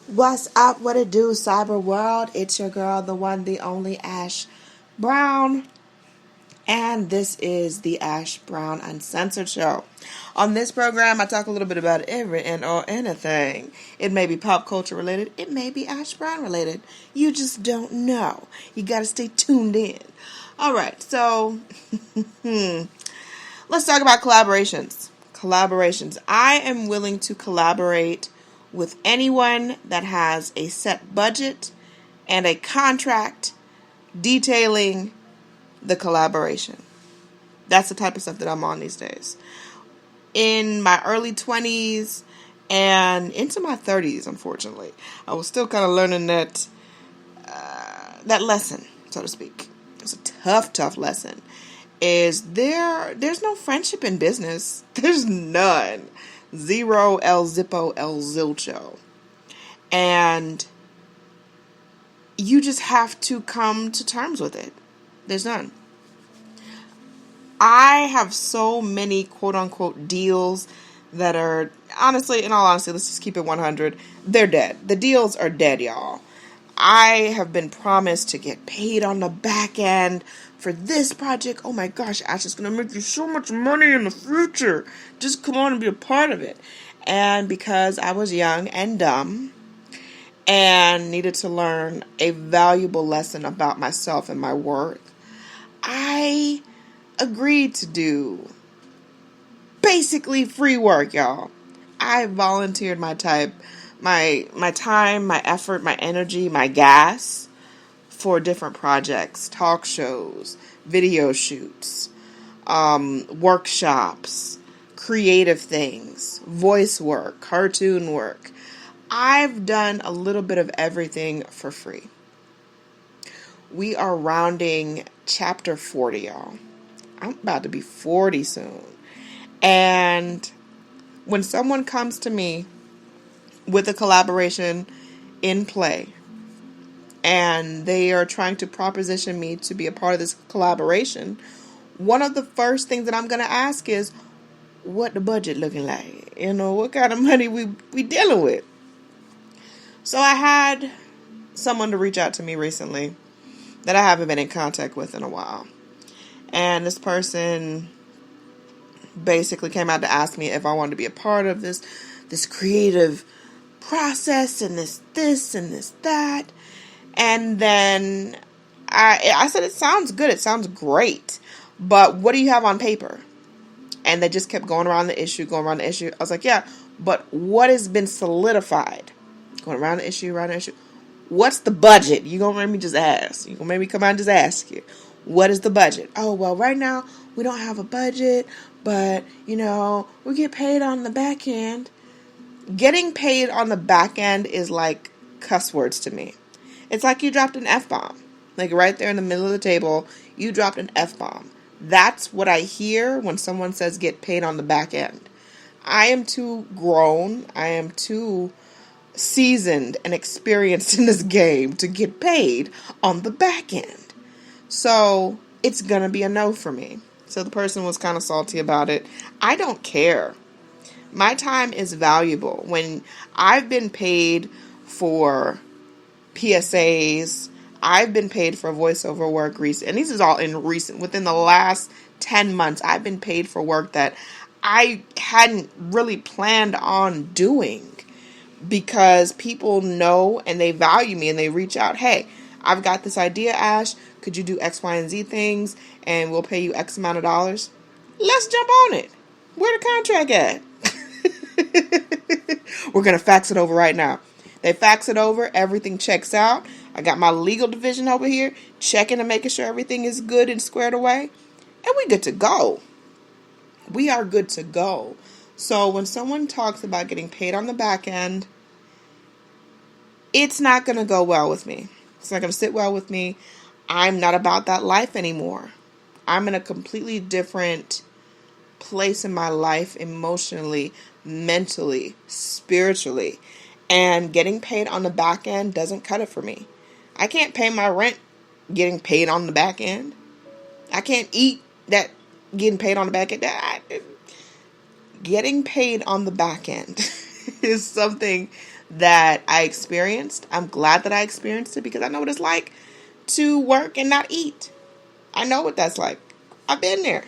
What's up? What it do, cyber world? It's your girl, the one, the only Ash Brown, and this is the Ash Brown Uncensored Show. On this program, I talk a little bit about every and or anything. It may be pop culture related. It may be Ash Brown related. You just don't know. You gotta stay tuned in. All right, so let's talk about collaborations. Collaborations. I am willing to collaborate with anyone that has a set budget and a contract detailing the collaboration. That's the type of stuff that I'm on these days. In my early 20s and into my 30s, unfortunately, I was still kind of learning that lesson, so to speak. It's a tough lesson. There's no friendship in business. There's none. Zero, El Zippo, El Zilcho. And you just have to come to terms with it. There's none. I have so many quote unquote deals that are, honestly, in all honesty, let's just keep it 100. They're dead. The deals are dead, y'all. I have been promised to get paid on the back end for this project. Oh my gosh, Ash, it's going to make you so much money in the future. Just come on and be a part of it. And because I was young and dumb and needed to learn a valuable lesson about myself and my worth, I agreed to do basically free work, y'all. I volunteered my time, my effort, my energy, my gas for different projects, talk shows, video shoots, workshops, creative things, voice work, cartoon work. I've done a little bit of everything for free. We are rounding chapter 40, y'all. I'm about to be 40 soon. And when someone comes to me with a collaboration in play and they are trying to proposition me to be a part of this collaboration, one of the first things that I'm going to ask is, what the budget looking like? What kind of money we dealing with? So I had someone to reach out to me recently that I haven't been in contact with in a while. And this person basically came out to ask me if I wanted to be a part of this creative process and this and this that. And then I said, it sounds good. It sounds great. But what do you have on paper? And they just kept going around the issue. I was like, yeah, but what has been solidified? Going around the issue. What's the budget? You're going to make me just ask. You're going to make me come out and just ask you. What is the budget? Oh, well, right now we don't have a budget, but, we get paid on the back end. Getting paid on the back end is like cuss words to me. It's like you dropped an F-bomb. Like right there in the middle of the table, you dropped an F-bomb. That's what I hear when someone says get paid on the back end. I am too grown. I am too seasoned and experienced in this game to get paid on the back end. So it's going to be a no for me. So the person was kind of salty about it. I don't care. My time is valuable. When I've been paid for PSAs, I've been paid for voiceover work recent, and this is all within the last 10 months, I've been paid for work that I hadn't really planned on doing because people know and they value me and they reach out. Hey, I've got this idea, Ash. Could you do X, Y, and Z things and we'll pay you X amount of dollars? Let's jump on it. Where the contract at? We're going to fax it over right now. They fax it over. Everything checks out. I got my legal division over here checking and making sure everything is good and squared away. And we good to go. We are good to go. So when someone talks about getting paid on the back end, it's not going to go well with me. It's not going to sit well with me. I'm not about that life anymore. I'm in a completely different place in my life emotionally, mentally, spiritually. And getting paid on the back end doesn't cut it for me. I can't pay my rent getting paid on the back end. I can't eat that getting paid on the back end. Getting paid on the back end is something that I experienced. I'm glad that I experienced it because I know what it's like to work and not eat. I know what that's like. I've been there.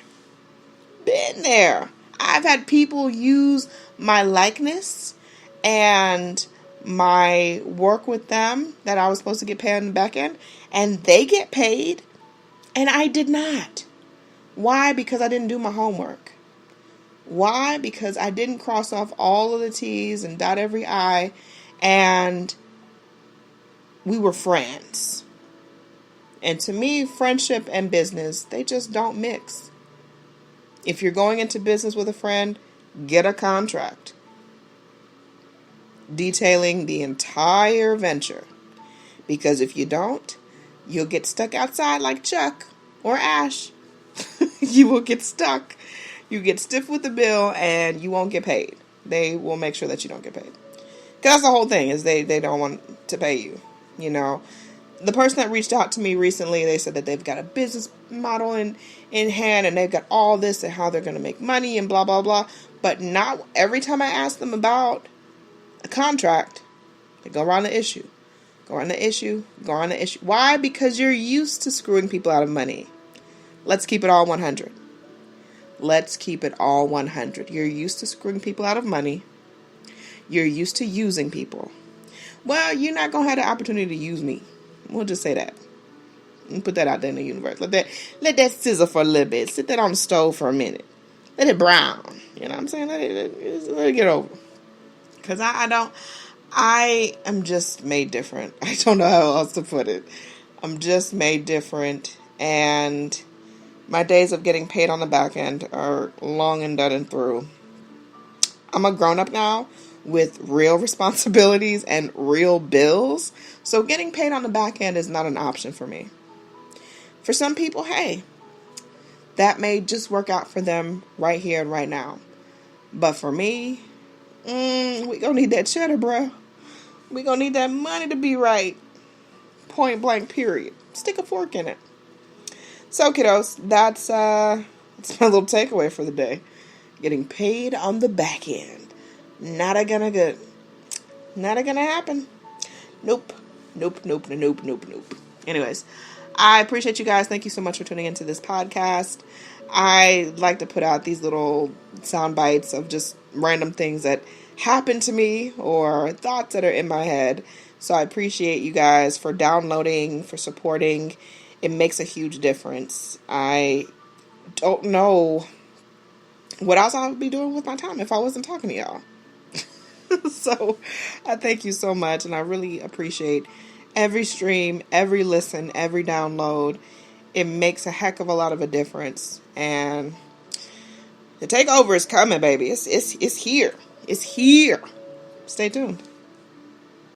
Been there. I've had people use my likeness and my work with them that I was supposed to get paid on the back end, and they get paid, and I did not. Why? Because I didn't do my homework. Why? Because I didn't cross off all of the T's and dot every I, and we were friends. And to me, friendship and business, they just don't mix. If you're going into business with a friend, get a contract detailing the entire venture. Because if you don't, you'll get stuck outside like Chuck or Ash. You will get stuck. You get stiff with the bill and you won't get paid. They will make sure that you don't get paid. Because that's the whole thing, is they don't want to pay you, you know. The person that reached out to me recently, they said that they've got a business model in hand and they've got all this and how they're going to make money and blah, blah, blah. But not every time I ask them about a contract, they go around the issue. Go around the issue. Go around the issue. Why? Because you're used to screwing people out of money. Let's keep it all 100. Let's keep it all 100. You're used to screwing people out of money. You're used to using people. Well, you're not going to have the opportunity to use me. We'll just say that. And put that out there in the universe. Let that sizzle for a little bit. Sit that on the stove for a minute. Let it brown. You know what I'm saying? Let it get over. Because I am just made different. I don't know how else to put it. I'm just made different. And my days of getting paid on the back end are long and done and through. I'm a grown-up now with real responsibilities and real bills. So getting paid on the back end is not an option for me. For some people, hey, that may just work out for them right here and right now. But for me, we gonna need that cheddar, bro. We gonna need that money to be right. Point blank, period. Stick a fork in it. So, kiddos, that's my little takeaway for the day. Getting paid on the back end. Not a gonna happen. Nope. Anyways, I appreciate you guys. Thank you so much for tuning into this podcast. I like to put out these little sound bites of just random things that happen to me or thoughts that are in my head. So I appreciate you guys for downloading, for supporting. It makes a huge difference. I don't know what else I would be doing with my time if I wasn't talking to y'all. So I thank you so much, and I really appreciate every stream, every listen, every download. It makes a heck of a lot of a difference, and the takeover is coming, baby. It's here. It's here. Stay tuned.